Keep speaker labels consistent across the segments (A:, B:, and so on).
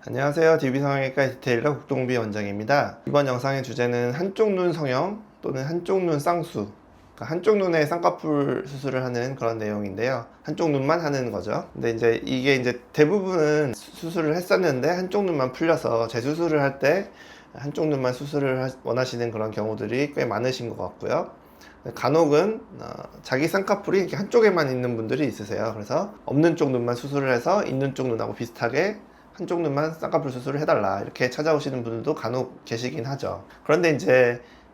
A: 안녕하세요. DB성형외과 디테일러 국동비 원장입니다. 이번 영상의 주제는 한쪽 눈 성형 또는 한쪽 눈 쌍수, 그러니까 한쪽 눈에 쌍꺼풀 수술을 하는 그런 내용인데요. 한쪽 눈만 하는 거죠. 근데 이게 대부분은 수술을 했었는데 한쪽 눈만 풀려서 재수술을 할 때 한쪽 눈만 수술을 원하시는 그런 경우들이 꽤 많으신 것 같고요. 간혹은 자기 쌍꺼풀이 이렇게 한쪽에만 있는 분들이 있으세요. 그래서 없는 쪽 눈만 수술을 해서 있는 쪽 눈하고 비슷하게 한쪽 눈만 쌍꺼풀 수술을 해달라 이렇게 찾아오시는 분들도 간혹 계시긴 하죠. 그런데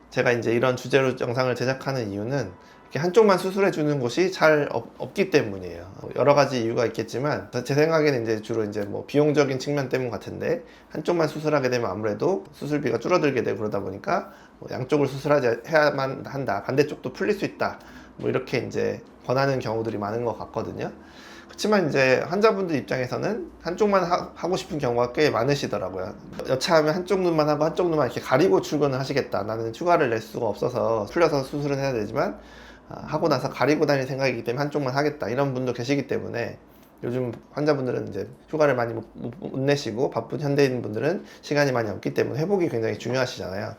A: 제가 이런 주제로 영상을 제작하는 이유는 이렇게 한쪽만 수술해 주는 곳이 잘 없기 때문이에요. 여러 가지 이유가 있겠지만 제 생각에는 주로 뭐 비용적인 측면 때문 같은데, 한쪽만 수술하게 되면 아무래도 수술비가 줄어들게 되고 그러다 보니까 뭐 양쪽을 해야만 한다, 반대쪽도 풀릴 수 있다, 뭐 이렇게 권하는 경우들이 많은 것 같거든요. 그렇지만 환자분들 입장에서는 한쪽만 하고 싶은 경우가 꽤 많으시더라고요. 여차하면 한쪽 눈만 하고 한쪽 눈만 이렇게 가리고 출근을 하시겠다, 나는 휴가를 낼 수가 없어서 풀려서 수술은 해야 되지만 하고 나서 가리고 다닐 생각이기 때문에 한쪽만 하겠다, 이런 분도 계시기 때문에 요즘 환자분들은 휴가를 많이 못 내시고 바쁜 현대인 분들은 시간이 많이 없기 때문에 회복이 굉장히 중요하시잖아요.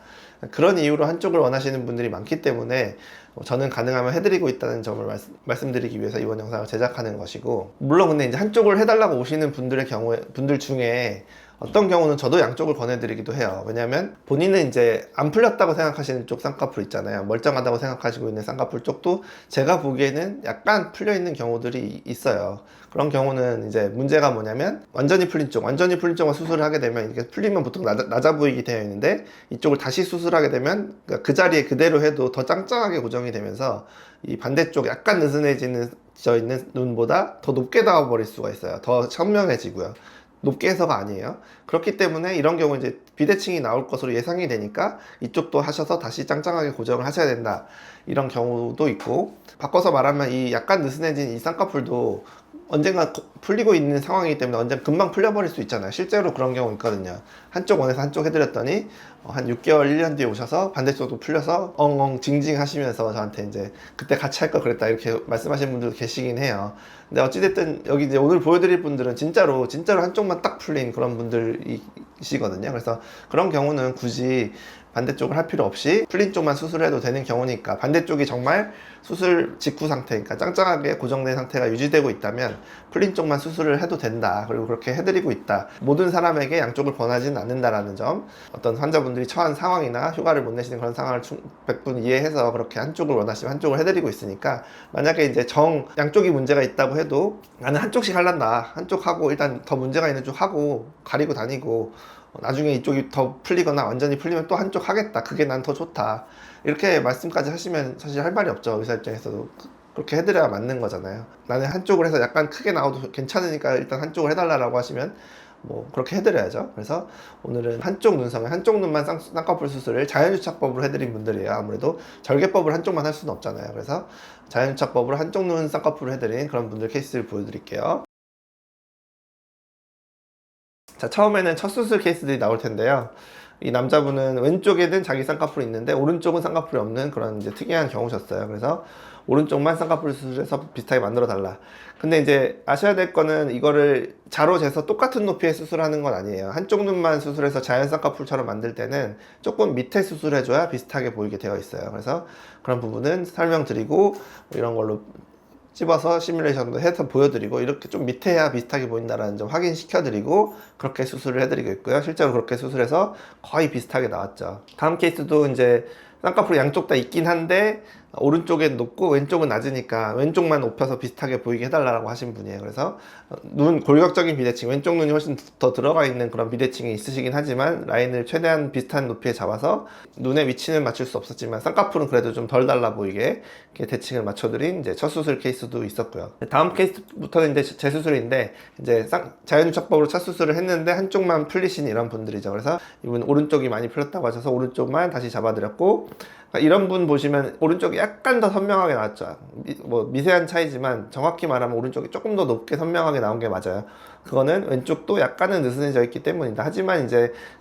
A: 그런 이유로 한쪽을 원하시는 분들이 많기 때문에 저는 가능하면 해드리고 있다는 점을 말씀드리기 위해서 이번 영상을 제작하는 것이고, 물론 근데 한쪽을 해달라고 오시는 분들 중에 어떤 경우는 저도 양쪽을 권해드리기도 해요. 왜냐하면 본인은 안 풀렸다고 생각하시는 쪽 쌍꺼풀 있잖아요. 멀쩡하다고 생각하시고 있는 쌍꺼풀 쪽도 제가 보기에는 약간 풀려있는 경우들이 있어요. 그런 경우는 문제가 뭐냐면, 완전히 풀린 쪽만 수술을 하게 되면, 이게 풀리면 보통 낮아 보이게 되어 있는데, 이쪽을 다시 수술하게 되면 그 자리에 그대로 해도 더 짱짱하게 고정이 되면서 이 반대쪽 약간 느슨해지는 있는 눈보다 더 높게 나와 버릴 수가 있어요. 더 선명해지고요. 높게 해서가 아니에요. 그렇기 때문에 이런 경우 비대칭이 나올 것으로 예상이 되니까 이쪽도 하셔서 다시 짱짱하게 고정을 하셔야 된다, 이런 경우도 있고, 바꿔서 말하면 이 약간 느슨해진 이 쌍꺼풀도 언젠가 풀리고 있는 상황이기 때문에 언젠가 금방 풀려버릴 수 있잖아요. 실제로 그런 경우 있거든요. 한쪽 원해서 한쪽 해드렸더니 한 6개월 1년 뒤에 오셔서 반대쪽도 풀려서 엉엉 징징 하시면서 저한테 그때 같이 할 걸 그랬다, 이렇게 말씀하시는 분들도 계시긴 해요. 근데 어찌됐든 여기 오늘 보여드릴 분들은 진짜로 한쪽만 딱 풀린 그런 분들이시거든요. 그래서 그런 경우는 굳이 반대쪽을 할 필요 없이 풀린 쪽만 수술해도 되는 경우니까, 반대쪽이 정말 수술 직후 상태, 그러니까 짱짱하게 고정된 상태가 유지되고 있다면 풀린 쪽만 수술을 해도 된다, 그리고 그렇게 해드리고 있다. 모든 사람에게 양쪽을 권하지는 않는다라는 점, 어떤 환자분들이 처한 상황이나 휴가를 못 내시는 그런 상황을 100분 이해해서 그렇게 한쪽을 원하시면 한쪽을 해드리고 있으니까, 만약에 양쪽이 문제가 있다고 해도 나는 한쪽씩 할란다, 한쪽 하고 일단 더 문제가 있는 쪽 하고 가리고 다니고 나중에 이쪽이 더 풀리거나 완전히 풀리면 또 한쪽 하겠다, 그게 난 더 좋다, 이렇게 말씀까지 하시면 사실 할 말이 없죠. 의사 입장에서도 그렇게 해드려야 맞는 거잖아요. 나는 한쪽을 해서 약간 크게 나와도 괜찮으니까 일단 한쪽을 해달라고 하시면 뭐 그렇게 해드려야죠. 그래서 오늘은 한쪽 눈성형, 한쪽 눈만 쌍꺼풀 수술을 자연유착법으로 해드린 분들이에요. 아무래도 절개법을 한쪽만 할 수는 없잖아요. 그래서 자연유착법으로 한쪽 눈 쌍꺼풀을 해드린 그런 분들 케이스를 보여드릴게요. 자, 처음에는 첫 수술 케이스들이 나올 텐데요. 이 남자분은 왼쪽에는 자기 쌍꺼풀이 있는데 오른쪽은 쌍꺼풀이 없는 그런 특이한 경우셨어요. 그래서 오른쪽만 쌍꺼풀 수술해서 비슷하게 만들어 달라. 근데 아셔야 될 거는, 이거를 자로 재서 똑같은 높이의 수술하는 건 아니에요. 한쪽 눈만 수술해서 자연 쌍꺼풀처럼 만들 때는 조금 밑에 수술해줘야 비슷하게 보이게 되어 있어요. 그래서 그런 부분은 설명드리고, 이런 걸로 집어서 시뮬레이션도 해서 보여드리고, 이렇게 좀 밑에 해야 비슷하게 보인다는 점 확인시켜드리고 그렇게 수술을 해드리고 있고요. 실제로 그렇게 수술해서 거의 비슷하게 나왔죠. 다음 케이스도 쌍꺼풀이 양쪽 다 있긴 한데 오른쪽엔 높고 왼쪽은 낮으니까 왼쪽만 높여서 비슷하게 보이게 해달라고 하신 분이에요. 그래서 눈 골격적인 비대칭, 왼쪽 눈이 훨씬 더 들어가 있는 그런 비대칭이 있으시긴 하지만 라인을 최대한 비슷한 높이에 잡아서 눈의 위치는 맞출 수 없었지만 쌍꺼풀은 그래도 좀 덜 달라 보이게 이렇게 대칭을 맞춰드린 첫 수술 케이스도 있었고요. 다음 케이스부터는 재수술인데, 자연유착법으로 첫 수술을 했는데 한쪽만 풀리신 이런 분들이죠. 그래서 이분 오른쪽이 많이 풀렸다고 하셔서 오른쪽만 다시 잡아드렸고, 이런 분 보시면 오른쪽이 약간 더 선명하게 나왔죠. 미세한 차이지만 정확히 말하면 오른쪽이 조금 더 높게 선명하게 나온 게 맞아요. 그거는 왼쪽도 약간은 느슨해져 있기 때문이다. 하지만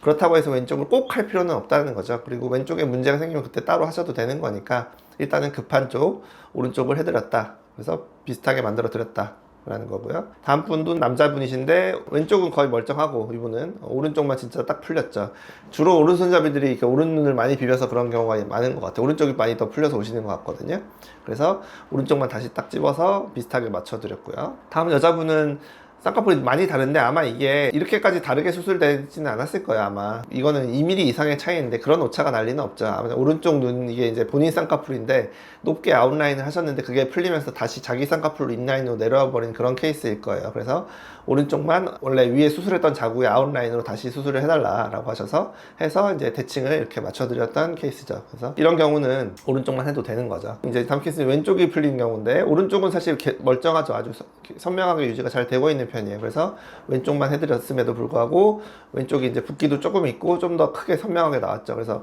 A: 그렇다고 해서 왼쪽을 꼭 할 필요는 없다는 거죠. 그리고 왼쪽에 문제가 생기면 그때 따로 하셔도 되는 거니까 일단은 급한 쪽 오른쪽을 해드렸다, 그래서 비슷하게 만들어 드렸다, 라는 거고요. 다음 분도 남자분이신데 왼쪽은 거의 멀쩡하고 이분은 오른쪽만 진짜 딱 풀렸죠. 주로 오른손잡이들이 이렇게 오른눈을 많이 비벼서 그런 경우가 많은 것 같아요. 오른쪽이 많이 더 풀려서 오시는 것 같거든요. 그래서 오른쪽만 다시 딱 집어서 비슷하게 맞춰드렸고요. 다음 여자분은 쌍꺼풀이 많이 다른데 아마 이게 이렇게까지 다르게 수술되지는 않았을 거예요. 아마 이거는 2mm 이상의 차이인데 그런 오차가 날 리는 없죠. 아마 오른쪽 눈, 이게 이제 본인 쌍꺼풀인데 높게 아웃라인을 하셨는데 그게 풀리면서 다시 자기 쌍꺼풀로 인라인으로 내려와 버린 그런 케이스일 거예요. 그래서 오른쪽만 원래 위에 수술했던 자국의 아웃라인으로 다시 수술을 해달라고 하셔서 해서 이제 대칭을 이렇게 맞춰드렸던 케이스죠. 그래서 이런 경우는 오른쪽만 해도 되는 거죠. 이제 다음 케이스는 왼쪽이 풀린 경우인데 오른쪽은 사실 멀쩡하죠. 아주 선명하게 유지가 잘 되고 있는 편이에요. 그래서 왼쪽만 해드렸음에도 불구하고 왼쪽이 이제 붓기도 조금 있고 좀 더 크게 선명하게 나왔죠. 그래서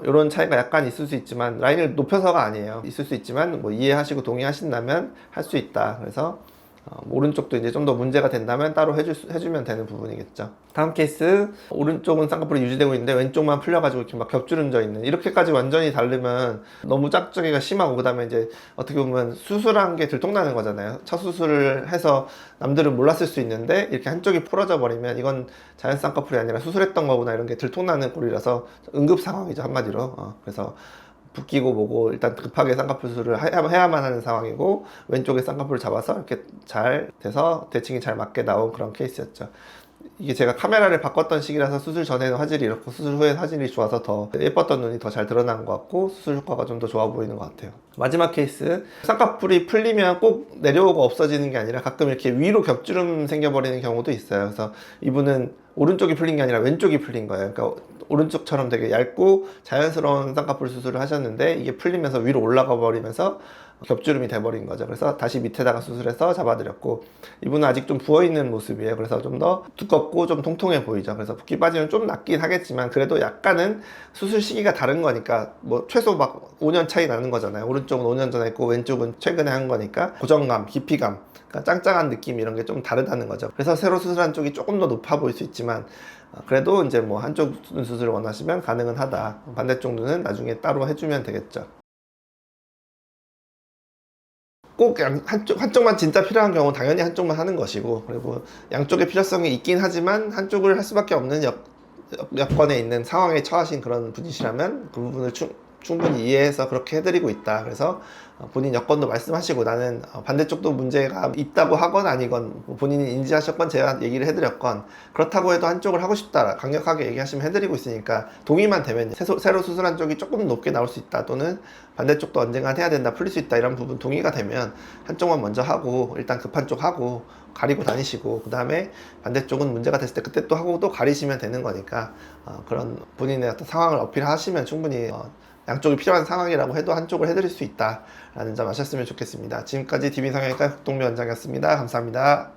A: 이런 차이가 약간 있을 수 있지만 라인을 높여서가 아니에요. 있을 수 있지만 뭐 이해하시고 동의하신다면 할 수 있다. 그래서 오른쪽도 이제 좀 더 문제가 된다면 따로 해주면 되는 부분이겠죠. 다음 케이스, 오른쪽은 쌍꺼풀이 유지되고 있는데 왼쪽만 풀려가지고 이렇게 막 겹주름져 있는, 이렇게까지 완전히 다르면 너무 짝짝이가 심하고, 그 다음에 이제 어떻게 보면 수술한 게 들통나는 거잖아요. 첫 수술을 해서 남들은 몰랐을 수 있는데 이렇게 한쪽이 풀어져 버리면 이건 자연 쌍꺼풀이 아니라 수술했던 거구나, 이런 게 들통나는 꼴이라서 응급 상황이죠, 한마디로. 그래서 붓기고 뭐고 일단 급하게 쌍꺼풀 수술을 해야만 하는 상황이고, 왼쪽에 쌍꺼풀을 잡아서 이렇게 잘 돼서 대칭이 잘 맞게 나온 그런 케이스였죠. 이게 제가 카메라를 바꿨던 시기라서 수술 전에는 화질이 이렇고 수술 후에 화질이 좋아서 더 예뻤던 눈이 더 잘 드러난 것 같고 수술 효과가 좀 더 좋아 보이는 것 같아요. 마지막 케이스, 쌍꺼풀이 풀리면 꼭 내려오고 없어지는 게 아니라 가끔 이렇게 위로 겹주름 생겨버리는 경우도 있어요. 그래서 이분은 오른쪽이 풀린 게 아니라 왼쪽이 풀린 거예요. 그러니까 오른쪽처럼 되게 얇고 자연스러운 쌍꺼풀 수술을 하셨는데 이게 풀리면서 위로 올라가 버리면서 겹주름이 돼버린 거죠. 그래서 다시 밑에다가 수술해서 잡아드렸고, 이분은 아직 좀 부어있는 모습이에요. 그래서 좀 더 두껍고 좀 통통해 보이죠. 그래서 붓기 빠지면 좀 낫긴 하겠지만 그래도 약간은 수술 시기가 다른 거니까 뭐 최소 막 5년 차이 나는 거잖아요. 오른쪽은 5년 전에 했고 왼쪽은 최근에 한 거니까 고정감, 깊이감, 그러니까 짱짱한 느낌, 이런 게 좀 다르다는 거죠. 그래서 새로 수술한 쪽이 조금 더 높아 보일 수 있지만 그래도 이제 뭐 한쪽 눈 수술을 원하시면 가능은 하다. 반대쪽 눈은 나중에 따로 해주면 되겠죠. 꼭 한쪽만 진짜 필요한 경우는 당연히 한쪽만 하는 것이고, 그리고 양쪽의 필요성이 있긴 하지만 한쪽을 할 수밖에 없는 여건에 있는 상황에 처하신 그런 분이시라면 그 부분을 충분히 이해해서 그렇게 해드리고 있다. 그래서 본인 여건도 말씀하시고, 나는 반대쪽도 문제가 있다고 하건 아니건 본인이 인지하셨건 제가 얘기를 해드렸건, 그렇다고 해도 한쪽을 하고 싶다 강력하게 얘기하시면 해드리고 있으니까 동의만 되면, 새로 수술한 쪽이 조금 높게 나올 수 있다, 또는 반대쪽도 언젠간 해야 된다, 풀릴 수 있다, 이런 부분 동의가 되면 한쪽만 먼저 하고 일단 급한 쪽 하고 가리고 다니시고, 그 다음에 반대쪽은 문제가 됐을 때 그때 또 하고 또 가리시면 되는 거니까 그런 본인의 어떤 상황을 어필하시면 충분히 양쪽이 필요한 상황이라고 해도 한쪽을 해드릴 수 있다라는 점 아셨으면 좋겠습니다. 지금까지 DB성형외과 흑동미 원장이었습니다. 감사합니다.